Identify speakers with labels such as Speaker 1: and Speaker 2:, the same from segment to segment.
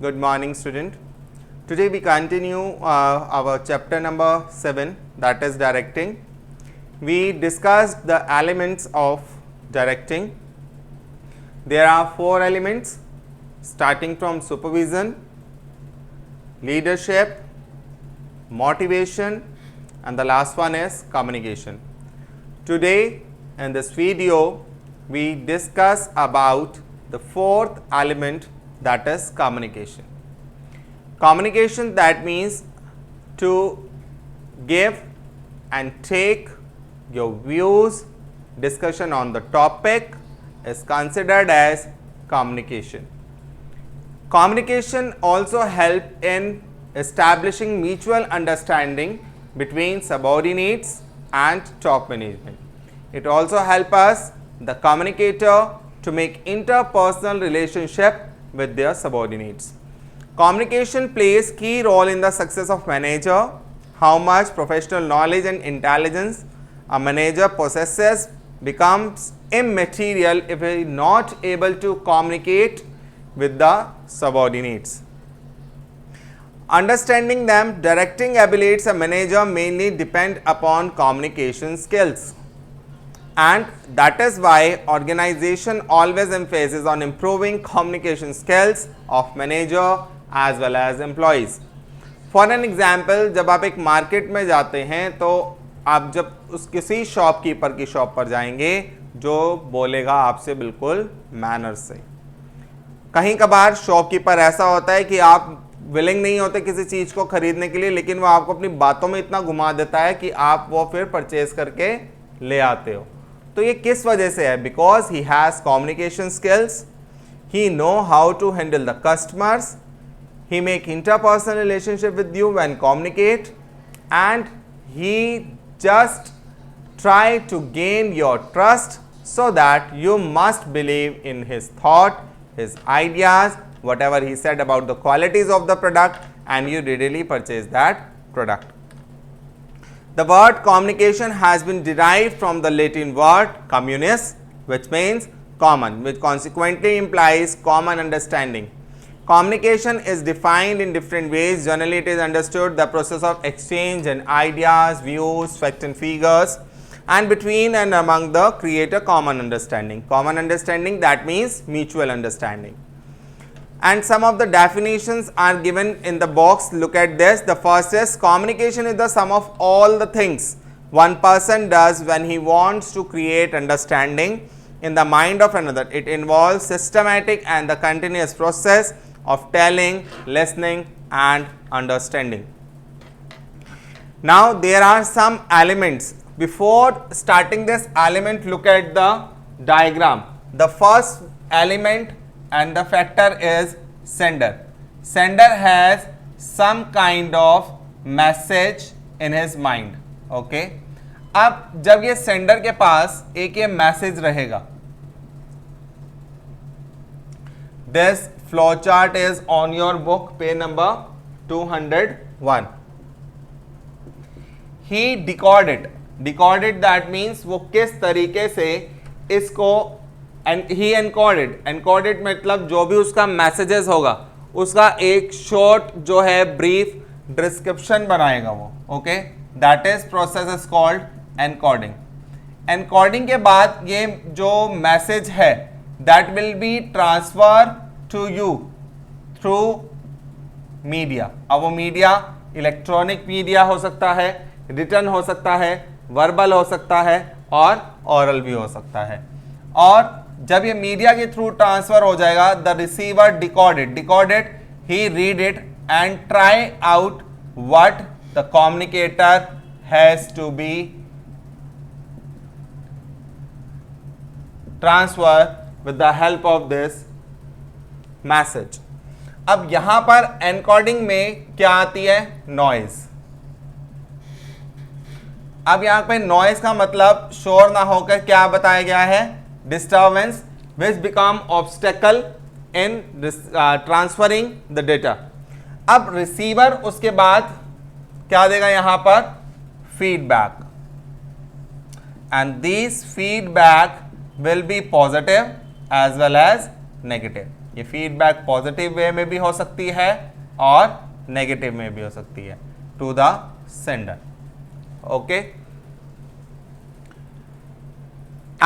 Speaker 1: Good morning, student. Today we continue our chapter number 7, that is directing. We discussed the elements of directing. There are 4 elements starting from supervision, leadership, motivation, and the last one is communication. Today in this video we discuss about the 4th element, that is communication. Communication, that means to give and take your views, discussion on the topic is considered as communication. Communication also help in establishing mutual understanding between subordinates and top management. It also help us, the communicator, to make interpersonal relationship with their subordinates. Communication plays key role in the success of manager. How much professional knowledge and intelligence a manager possesses becomes immaterial if he is not able to communicate with the subordinates. Understanding them, directing abilities a manager mainly depend upon communication skills. And that is why organization always emphasizes on improving communication skills of manager as well as employees. For an example, जब आप एक market में जाते हैं तो आप जब उस किसी शॉपकीपर की शॉप पर जाएंगे जो बोलेगा आपसे बिल्कुल मैनर से. कहीं कभार शॉपकीपर ऐसा होता है कि आप विलिंग नहीं होते किसी चीज़ को खरीदने के लिए, लेकिन वो आपको अपनी बातों में इतना घुमा देता है कि आप वो फिर परचेज करके ले आते हो. तो ये किस वजह से है? Because he has communication skills, he know how to handle the customers, he make interpersonal relationship with you when communicate, and he just try to gain your trust so that you must believe in his thought, his ideas, whatever he said about the qualities of the product, and you readily purchase that product. The word communication has been derived from the Latin word communis, which means common, which consequently implies common understanding. Communication is defined in different ways. Generally, it is understood the process of exchange and ideas, views, facts and figures, and between and among the create a common understanding. Common understanding, that means mutual understanding. And some of the definitions are given in the box. Look at this. The first is communication is the sum of all the things one person does when he wants to create understanding in the mind of another. It involves systematic and the continuous process of telling, listening and understanding. Now there are some elements. Before starting this element, look at the diagram. The first element and the factor is sender. Sender has some kind of message in his mind. Okay. अब जब ये sender के पास एक ये message रहेगा, this flow chart is on your book, page number 201. He decoded. Decoded, that means वो किस तरीके से इसको he encoded. Encoded मतलब जो भी उसका messages होगा उसका एक short जो है brief description बनाएगा वो. Okay, that is process is called encoding. Encoding के बाद ये जो message है that will be transferred to you through media. अब वो मीडिया इलेक्ट्रॉनिक मीडिया हो सकता है, रिटर्न हो सकता है, वर्बल हो सकता है और ऑरल भी हो सकता है. और जब ये मीडिया के थ्रू ट्रांसफर हो जाएगा, the receiver decoded he read it and try out what the communicator has to be transfer with the help of this message. अब यहां पर एनकोडिंग में क्या आती है? नॉइज. अब यहां पे नॉइज का मतलब शोर ना होकर क्या बताया गया है? Disturbance which become obstacle in transferring the data. अब रिसीवर उसके बाद क्या देगा यहां पर? Feedback. And this feedback will be positive as well as negative. ये फीडबैक पॉजिटिव वे में भी हो सकती है और नेगेटिव में भी हो सकती है to the sender. Okay,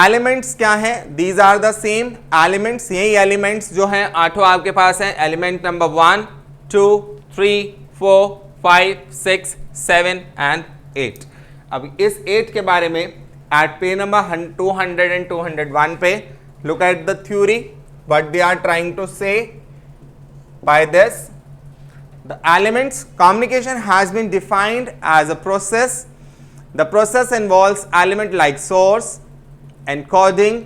Speaker 1: elements क्या हैं? These are the same elements, यही एलिमेंट्स जो हैं आठों आपके पास हैं, एलिमेंट नंबर 1, 2, 3, 4, 5, 6, 7 एंड 8। अब इस 8 के बारे में एट पेज नंबर 200 एंड 201 पे look at the theory, what they are trying to say by this. The elements communication has been defined as a process. The process involves element like source, encoding,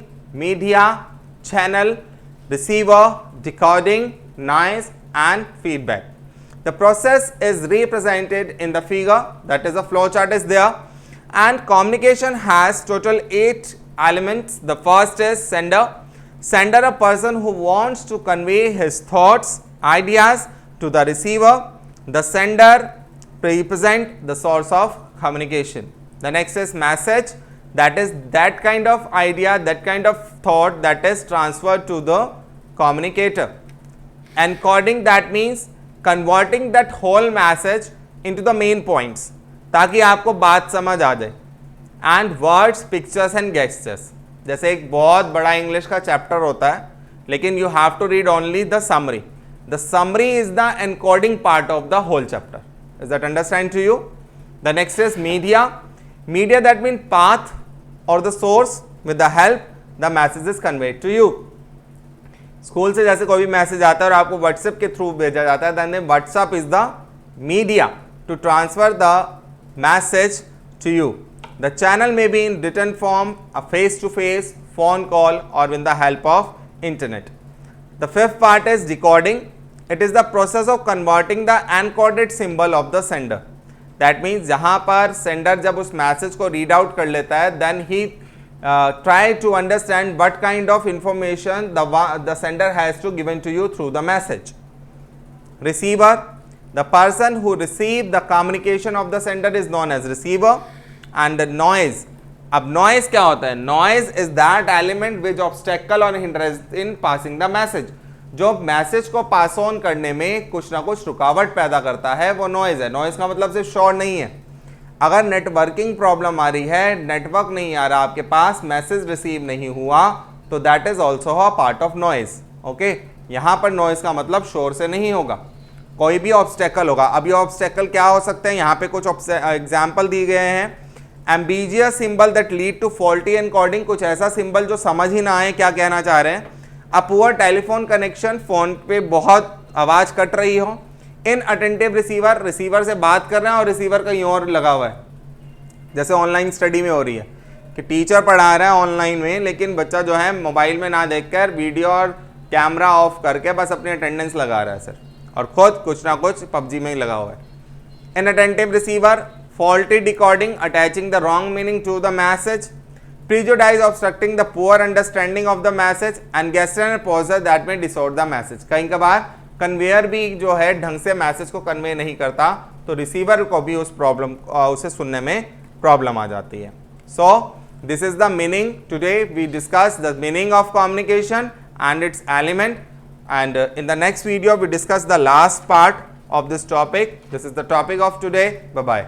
Speaker 1: media, channel, receiver, decoding, noise and feedback. The process is represented in the figure, that is a flow chart is there, and communication has total 8 elements. The first is sender. Sender, a person who wants to convey his thoughts, ideas to the receiver. The sender represent the source of communication. The next is message. That is that kind of idea, that kind of thought that is transferred to the communicator. Encoding, that means converting that whole message into the main points ताकि आपको बात समझ आ जाए. And words, pictures and gestures. जैसे एक बहुत बड़ा English का चैप्टर होता है लेकिन you have to read only the summary. The summary is the encoding part of the whole chapter. Is that understand to you? The next is media. Media that mean path और the source with the help the message is conveyed to you. School से जैसे कोई भी message आता है और आपको WhatsApp के थ्रू भेजा जाता है, then WhatsApp is the media to transfer the message to you. The channel may be in written form, a face-to-face phone call or with the help of internet. The fifth part is decoding. It is the process of converting the encoded symbol of the sender. That means जहाँ पर sender जब उस message को read out कर लेता है, then he try to understand what kind of information the sender has to given to you through the message. Receiver. The person who received the communication of the sender is known as receiver. And the noise. अब noise क्या होता है? Noise is that element which obstacle or hindrance in passing the message. जो message को pass on करने में कुछ ना कुछ रुकावट पैदा करता है वो नॉइज है. नॉइज का मतलब सिर्फ शोर नहीं है. अगर नेटवर्किंग प्रॉब्लम आ रही है, नेटवर्क नहीं आ रहा आपके पास, मैसेज रिसीव नहीं हुआ, तो that is also a part of noise. Okay, यहाँ पर नॉइज का मतलब शोर से नहीं होगा, कोई भी ऑब्स्टेकल होगा. अब ये ऑब्स्टेकल क्या हो सकते हैं? यहाँ पे कुछ एग्जाम्पल दिए गए हैं. Ambiguous symbol that lead to faulty encoding. कुछ ऐसा सिंबल जो समझ ही ना आए क्या कहना चाह रहे हैं. A poor telephone connection, phone पे बहुत आवाज कट रही हो. इन अटेंटिव रिसीवर, रिसीवर से बात कर रहे हैं और रिसीवर कहीं और लगा हुआ है. जैसे ऑनलाइन स्टडी में हो रही है कि टीचर पढ़ा रहा है ऑनलाइन में, लेकिन बच्चा जो है मोबाइल में ना देखकर वीडियो और कैमरा ऑफ करके बस अपनी अटेंडेंस लगा रहा है सर, और खुद कुछ ना कुछ पबजी में ही लगा हुआ है. Inattentive receiver, faulty decoding, attaching the wrong meaning to the message, prejudice, obstructing the poor understanding of the message, and gesture and pauses that may distort the message. कहीं कभार कन्वेयर भी जो है ढंग से मैसेज को कन्वे नहीं करता, तो रिसीवर को भी उस प्रॉब्लम उसे सुनने में प्रॉब्लम आ जाती है. So this is the meaning. Today we discuss the meaning of communication and its element, and in the next video we discuss the last part of this topic. This is the topic of today. Bye bye.